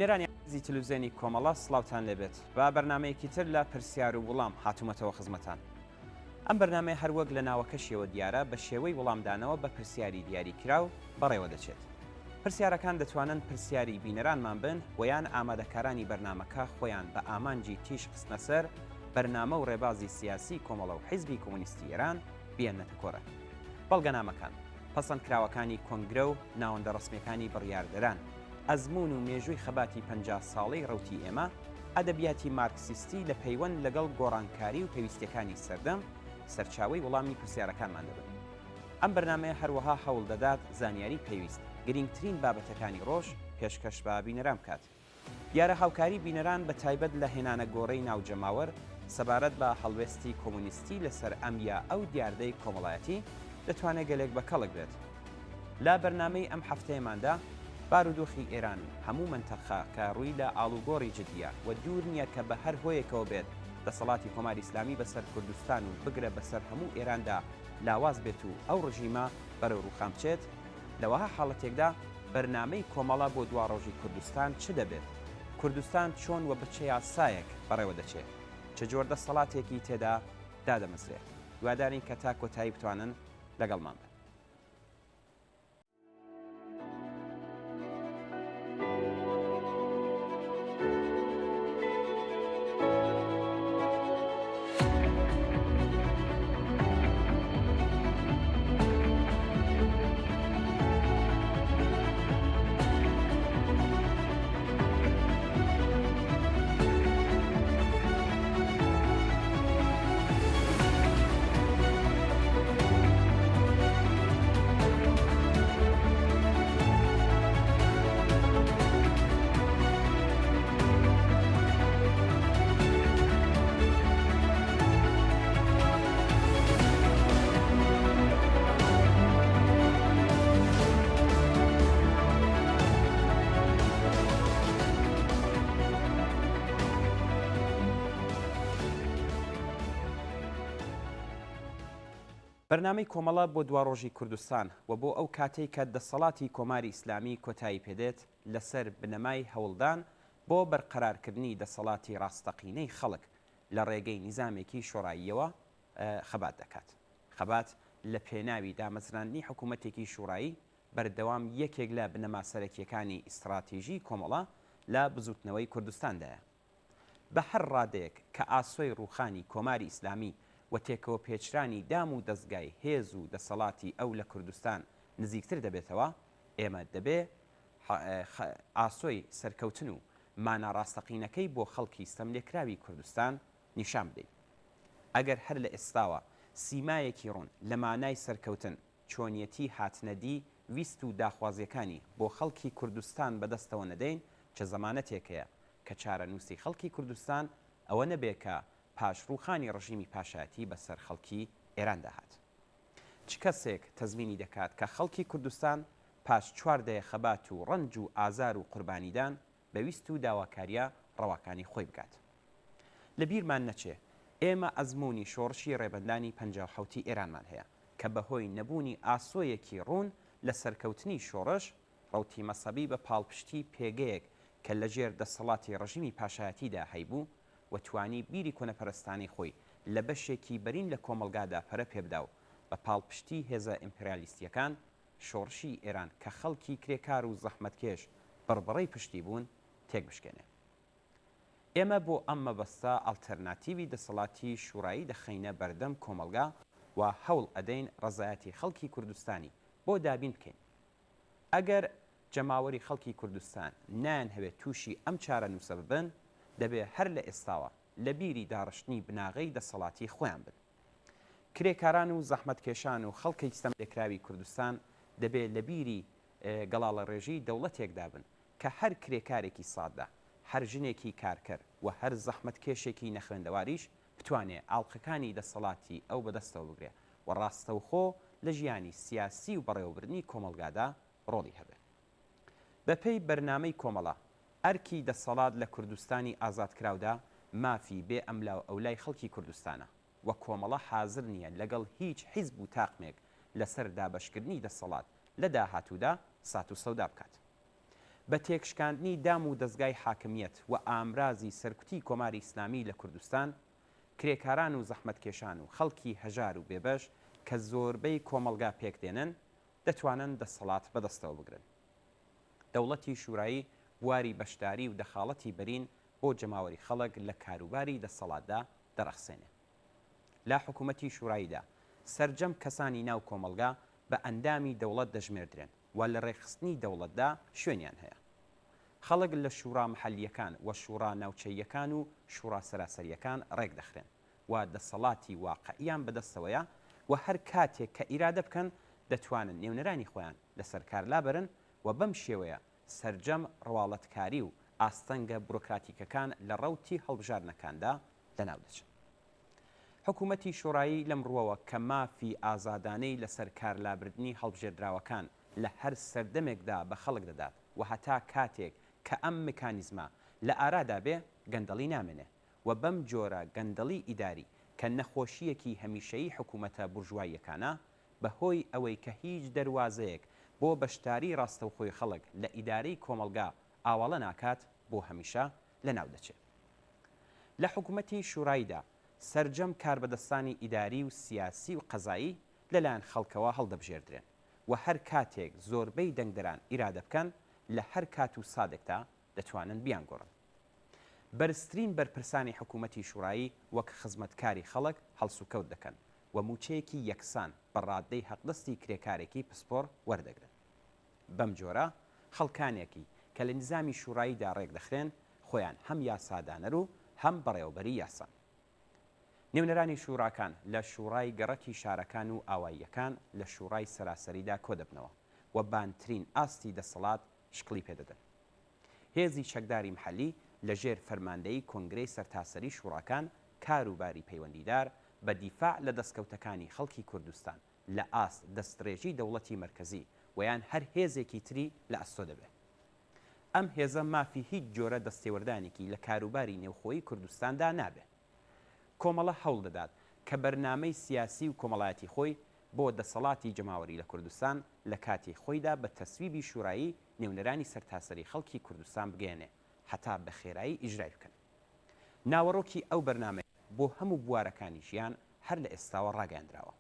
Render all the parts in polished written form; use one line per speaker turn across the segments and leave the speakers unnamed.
بینەرانی عزیزی تلویزیۆنی کۆمەڵە سڵاوتان لێبێت با بەرنمەیەکی تر لە پرسیار و وەڵام هاتوومەتەوە خزمەتان. ئەم بەرنمەیە هەروەک لە ناوەکەشیەوە دیارە بە شێوەی وەڵامدانەوە بە پرسیاری دیاری کراو بەڕێوە دەچێت. پرسیارەکان دەتوانن پرسیاری بینەرانمان بن و یان ئامادەکارانی بەرنمەکە خۆیان بە ئامانجی تیش خستنە سەر بەرنامە و ڕێبازی سیاسی کۆمەڵە و حیزبی کۆمونیستی ئێران بێننەتە کۆرە. بەڵگەنامەکان، پەسەندکراوەکانی کۆنگرە و ناوەندە ڕسمیەکانی بڕیاردەران، ئەزمون و مێژووی خەباتی 50 ساڵەی ڕەوتی ئێمە، ئەدەبیاتی مارکسیستی لە پەیوەند لەگەڵ گۆڕانکاری و پێویستیەکانی سەردەم سەرچاوەی وەڵامی پرسیارەکانمان دەبن. ئەم بەرنمەیە هەروەها هەوڵ دەدات زانیاری پێویست گرنگترین بابەتەکانی ڕۆژ پێشکەش بە بینەران بکات. دیارە هاوکاری بینەران بە تایبەت لە هێنانە گۆڕەی ناوجەماوەر سەبارەت بە هەڵوێستی کۆمونیستی لەسەر ئەم یا ئەو دیاردەی کۆمەڵایەتی دەتوانێت گەلێک بە کەڵک بێت. لا بەرنامەی ئەم هەفتەیەماندا بارودۆخی ئێران هەموو منتەخە کە ڕووی لە ئاڵوگۆڕی جدیە و دوور نییە کە بە هەر هۆیەکەوە بێت دەسەڵاتی کۆماری ئیسلامی بەسەر کوردستان و بگرە بەسەر هەموو ئێراندا لاواز بێت و ئەو ڕژیمە بەرەو ڕووخام بچێت. لەوەها حاڵەتێکدا بەرنامەی کۆمەڵە بۆ دوا ڕۆژی کوردستان چ دەبێت؟ کوردستان چۆن و بچە یاسایەک بەڕێوە دەچێت؟ چه جۆر دەسەڵاتێکی تێدا دادەمەزرێت؟ دوادارین کە تا کۆتایی بتوانن لەگەڵمان بن. بەرنامەی کۆمەڵە بۆ دوا ڕۆژی کوردستان و بۆ ئەو کاتەی کە دەسەڵاتی کۆماری ئیسلامی کۆتایی پێدێت لەسەر بنەمای هەوڵدان بۆ بەرقەرارکردنی دەسەڵاتی ڕاستەقینەی خەڵک لە ڕێگەی نیزامێکی شۆڕاییەوە خەبات دەکات. خەبات لە پێناوی دامەزراندنی حکوومەتێکی شوڕایی بەردەوام یەکێک لە بنەما سەرەکیەکانی ئیستراتیژی کۆمەڵە لە بزوتنەوەی کوردستاندایە. بە هەر ڕادەیەک کە ئاسۆی ڕووخانی کۆماری ئیسلامی و تێکەوە پێچرانی دام و دەستگای هێز و دەسەڵاتی ئەو لە کوردستان نزیکتر دەبێتەوە، ئێمە دەبێ ئاسۆی سەرکەوتن و مانە ڕاستەقینەکەی بۆ خەڵکی ستەملێکراوی کوردستان نیشان بدەین. ئەگەر هەر لە ئێستاوە سیمایەکی ڕوون لە مانای سەرکەوتن، چۆنیەتی هاتنەدی ویست و داخوازیەکانی بۆ خەڵکی کوردستان بەدەستەوە نەدەین، چه زەمانەتێکەیە کە چارەنووسی خەڵکی کوردستان ئەوە نەبێ کە پاشڕووخانی ڕژیمی پاشایەتی بەسەر خەڵکی ئێران داهات. چ کەسێک تەزمینی دەکات کە خەڵکی کوردستان پاش چواردەیە خەبات و ڕەنج و ئازار و قوربانیدان بەویست و داواکاریە ڕەواکانی خۆی بکات؟ لە بیرمان نەچێ ئێمە ئەزمموی شۆڕشی ڕێبەندانی 57 ئێرانمان هەیە کە بەهۆی نەبوونی ئاسۆیەکی ڕوون لە سەرکەوتنی شۆڕش ڕەوتی مەسەبی بە پاڵپشتی پێگەیەک کە لەژێر دەسەڵاتی ڕژیمی پاشایەتیدا هەیبوو و توانی بیری کۆنەپەرستانی خۆی لە بەشێکی بەرین لە کۆمەلگادا پەرە پێبدا و بە پاڵپشتی هێزە ئیمپریالیستیەکان شۆڕشی ئێران کە خەڵکی کرێکار و زەحمەتکێش بڕبڕەی پشتی بوون تێک بشکێنێ. ئێمە بۆ ئەم مەبەستە ئەڵتەرناتیوی دەسەڵاتی شوڕایی دەخەینە بەردەم کۆمەلگا و هەوڵ ئەدەین ڕزایەتی خەڵکی کوردستانی بۆ دابین بکەین. ئەگەر جەماوەری خەڵکی کوردستان نان هەوێت تووشی ئەم چارەنووسە ببن، دەبێ هەر لە ئێستاوە لە بیری داڕشتنی بناغەی دەسەڵاتی خۆیان بن. کرێکاران و زەحمەتکێشان و خەڵکی ستەملێکراوی کوردستان دەبێت لە بیری گەڵاڵە ڕێژی دەوڵەتێکدا بن کە هەر کرێکارێکی سادە، هەر ژنێکی کارکەر و هەر زەحمەتکێشێکی نەخوێندەواریش بتوانێت ئاڵلقەکانی دەسەڵاتی ئەو بەدەستەوە بگرێ و ڕاستەوخۆ لە ژیانی سیاسی و بەڕێوەبردننی کۆمەلگادا ڕۆڵی هەبێت. بەپێی بەرنامەی کۆمەڵە ئەرکی دەسەڵات لە کوردستانی ئازادکراودا مافی بێ ئەملا و ئەولای خەڵکی کوردستانە و کۆمەڵە حازر نییە لەگەڵ هیچ حیزب و تاقمێک لەسەر دابەشکردنی دەسەڵات لە داهاتوودا سات و سەودا بکات. بە تێکشکاندنی دام و دەستگای حاکمیەت و ئامرازی سەرکوتی کۆماری ئیسلامی لە کوردستان، کرێکاران و زەحمەتکێشان و خەڵکی هەژار و بێبەش کە زۆربەی کۆمەلگا پێکدێنن دەتوانن دەسەڵات بەدەستەوە بگرن. دەوڵەتی شوورایی بواری بەشداری و دەخاڵەتی بەرین بۆ جەماوەری خەڵک لە کاروباری دەسەڵاتدا دەرەخسێنێ. لا حکوومەتی شووراییدا سەرجەم کەسانی ناو کۆمەلگا بە ئەندامی دەوڵەت دەژمێردرێن و لە ڕێخستنی دەوڵەتدا شوێنیان هەیە. خەڵک لە شوورا محەلیەکان و شوورا ناوچەیەکان و شوورا سەراسەریەکان ڕێک دەخرێن و دەسەڵاتی واقعیان بەدەستەوەیە و هەر کاتێک کە ئیرادە بکەن دەتوانن نێونەرانی خۆیان لەسەر کار لابرن و بەم شێوەیە سەرجەم ڕواڵەتکاری و ئاستەنگە بورۆکراتیکەکان لە ڕەوتی هەڵبژارنەکاندا لەناو دەچن. حکوومەتی شوورایی لەم ڕووەوە کە مافی ئازادانەی لەسەر کارلابردنی هەڵبژێردراوەکان لە هەر سەردەمێکدا بە خەڵک دەدات و هەتا کاتێک کە ئەم میکانیزمە لە ئارادا بێ گەندەڵی نامێنێ و بەم جۆرە گەندەڵی ئیداری کە نەخۆشیەکی هەمیشەیی حکوومەتە بورژواییەکانە بەهۆی ئەوەی کە هیچ دەواازەیەک بۆ بەشداری ڕاستەوخۆی خەڵک لە ئیدارەی کۆمەلگا ئاواڵە ناکات بۆ هەمیشە لەناو دەچێت. لە حکوومەتی شووراییدا سەرجەم کاربەدەستانی ئیداری و سیاسی و قەزایی لەلایەن خەڵکەوە هەڵدەبژێردرێن و هەر کاتێک زۆربەی دەنگدەران ئیرادە بکەن لە هەر کات و سادێکدا دەتوانن بیانگۆڕن. بەرزترین بەرپرسانی حکوومەتی شوورایی وەک خزمەتکاری خەڵک هەڵسوکەوت دەکەن و موچەیەکی یەکسان بەڕادەی حەقدەستی کرێکارێکی پسپۆر وەردەگرن. بەم جۆرە خەڵکانێکی کە لە نظامی شووراییدا ڕێک دەخرێن خۆیان هەم یاسادانەر و هەم بەڕێوەبەری یاسان. نێونەرانی شووراکان لە شوورای گەڕەکی شارەکان و ئاواییەکان لە شوورای سەراسەریدا کۆ دەبنەوە و بانترین ئاستی دەسەڵات شکلی پێدەدەن. هێزی چەکداری محەلی لەژێر فەرماندەی کۆنگرەی سەرتاسەری شووراکان کاروباری پەیوەندیدار بە دیفاع لە دەستکەوتەکانی خەڵکی کوردستان لە ئاست دەستدرێژی دەوڵەتی مەرکەزی و یان هەر هێزێکی تری لە ئەستۆ دەبێت. ئەم هێزە مافی هیچ جۆرە دەستێوەردانێکی لە کاروباری نێوخۆیی کوردستاندا نابێت. کۆمەڵە هەوڵ دەدات کە بەرنامەی سیاسی و کۆمەڵایەتی خۆی بۆ دەسەڵاتی جەماوەری لە کوردستان لە کاتی خۆیدا بە تەسویبی شوورایی نێونەرانی سەرتاسەری خەڵکی کوردستان بگەێنێ هەتا بە خێرایی ئیژرای بکەن. ناوەڕۆکی ئەو بەرنامەیە بۆ هەموو بوارەکانی ژیان هەر لە ئێستاوە ڕاگەاندراوە.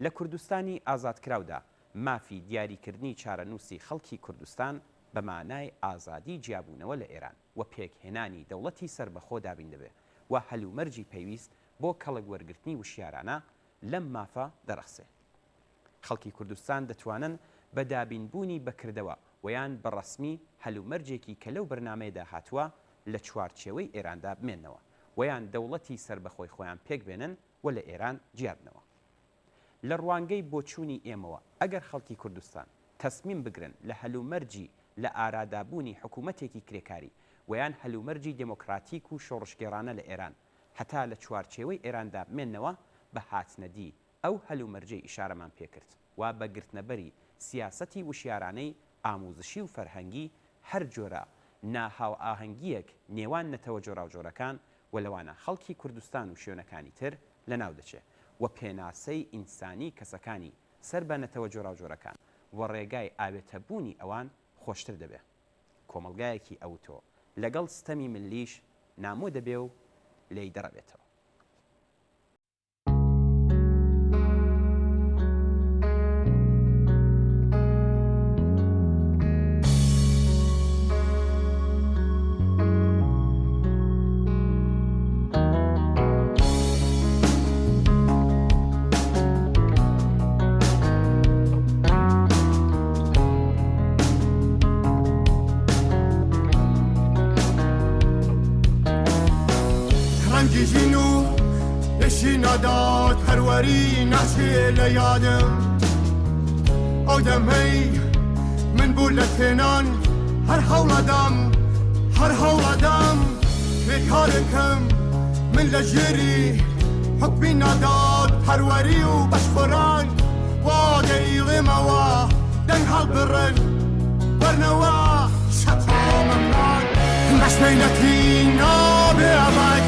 لە کوردستانی ئازادکراودا مافی دیاریکردنی چارەنووسی خەڵکی کوردستان بە مانای ئازادی جیابوونەوە لە ئێران و پێکهێنانی دەوڵەتی سربەخۆ دابین دەبێت و هەلومەرجی پێویست بۆ کەڵک وەرگرتنی وشیارانە لەم مافە دەرەخسێ. خەڵکی کوردستان دەتوانن بە دابینبوونی بەکردەوە ویان بەڕەسمی هەلومەرجێکی کە لەو بەرنامەیەدا هاتووە لە چوارچێوەی ئێراندا بمێننەوە ویان دەوڵەتی سربەخۆی خۆیان پێک بێنن و لە ئێران جیابنەوە. لە ڕوانگەی بۆچوونی ئێمەوە ئەگەر خەڵکی کوردستان تەسمیم بگرن لە هەلومەرجی لە ئارادابوونی حکوومەتێکی کرێکاری ویان هەلومەرجی دموکراتیک و شۆڕشگێڕانە لە ئێران هەتا لە چوارچێوەی ئێراندا بمێننەوە بە هاتنەدی ئەو هەلومەرجەی ئیشارەمان پێکرد و بە گرتنەبەری سیاسەتی وشیارانەی ئاموزشی و فەرهەنگی هەر جۆرە ناهاو ئاهەنگیەک نێوان نەتەوە جۆراوجۆرەکان و لەوانە خەڵکی کوردستان و شوێنەکانی تر لەناو دەچێت و پێناسەی ئینسانی کەسەکانی سەر بە نەتەوە جۆراوجۆرەکان و ڕێگای ئاوێتەبوونی ئەوان خۆشتر دەبێت. کۆمەلگایەکی ئەوتۆ لەگەڵ ستەمی ملیش نامۆ دەبێ و لێی دەڕەبێتەوە.
داد هەروەری ناچێ لە یادم ئەو دەمەی من بوو لە تێنان هەر هەوڵەدام بێکارێکم من لە ژێری حکمی ناداد هەروەری و بەشخۆران وا دەیڵێمەوە دەنگ هەڵبڕن وەرنەوە شەقامەمران بەشمێنەتی نابێ ئەبد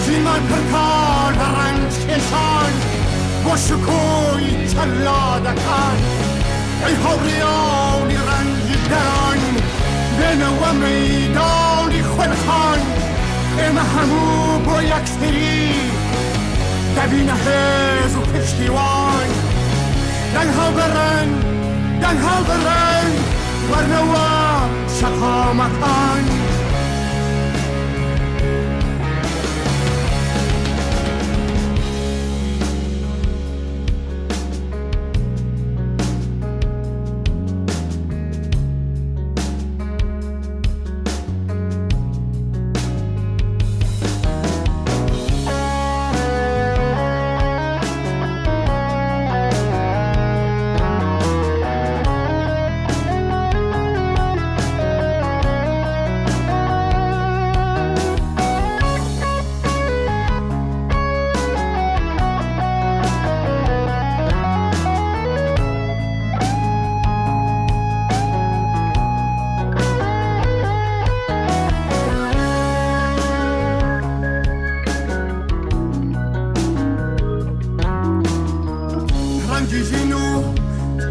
ژینمان پڕکار بە ڕەنج کێشان بۆ شکۆی چەلادەکان ئەی هەوڕیانی ڕەنج دەران بێنەوە مەیداڵی خوێنخان ئێمە هەموو بۆ یەکتری دەبینە هێز و پشتیوان دەنگ هەڵبڕن دەنگ هەڵبڕن وەرنەوە شەقامەکان ڕەنگیژین و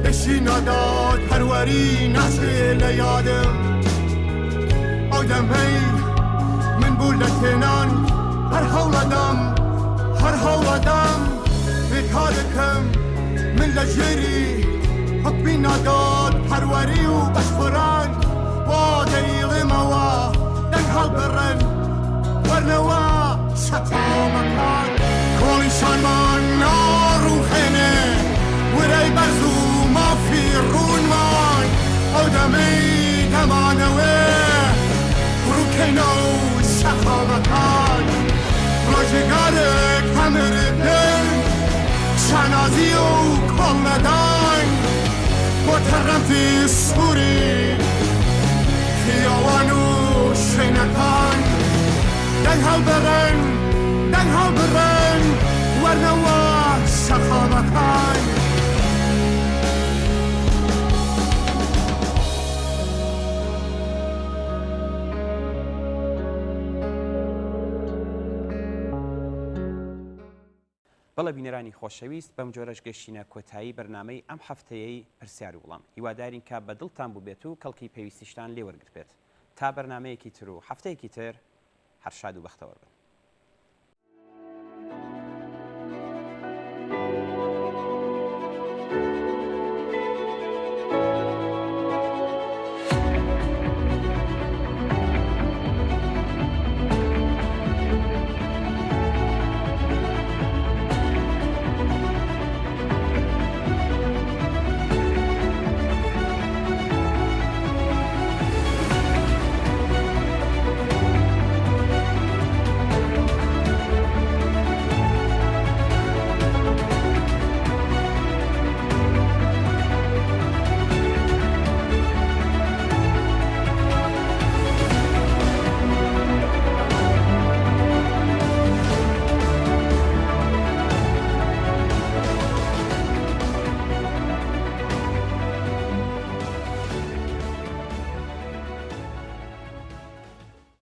بەشی ناداد هەروەری ناچێ لە یادم ئەو دەمەی من بوو لە تێنان هەر هەوڵەدەم بێتا دەکەم من لە ژێری حکمی ناداد هەروەری و بەشخۆران وا دەیڵێمەوە دەنگ هەڵبڕن وەرنەوە شەقامەکان کۆڵیشانمان ناڕووخێنێ ورەی بەرز و مافی ڕوونمان ئەو دەمەی دەمانەوێ ڕووکەینە و شەقامەکان ڕۆژێگارێک هەمردن شانازی و کۆڵنەدان بۆ تەڕەمتی سووری خیاوان و شوێنەکان دەنگ هەڵبڕن وەرنەوە شەقامەکان
بەڵێ بینەرانی خۆشەویست بەم جۆرەش گەشتینە کۆتایی بەرنامەی ئەم هەفتەیەی پرسیار و وڵام هیوادارین کە بە دڵتان بووبێت و کەڵکی پێویستیشتان لێوەرگرت بێت تا بەرنامەیەکی تر و هەفتەیەکی تر هەر شاد و بەختەوەر بن.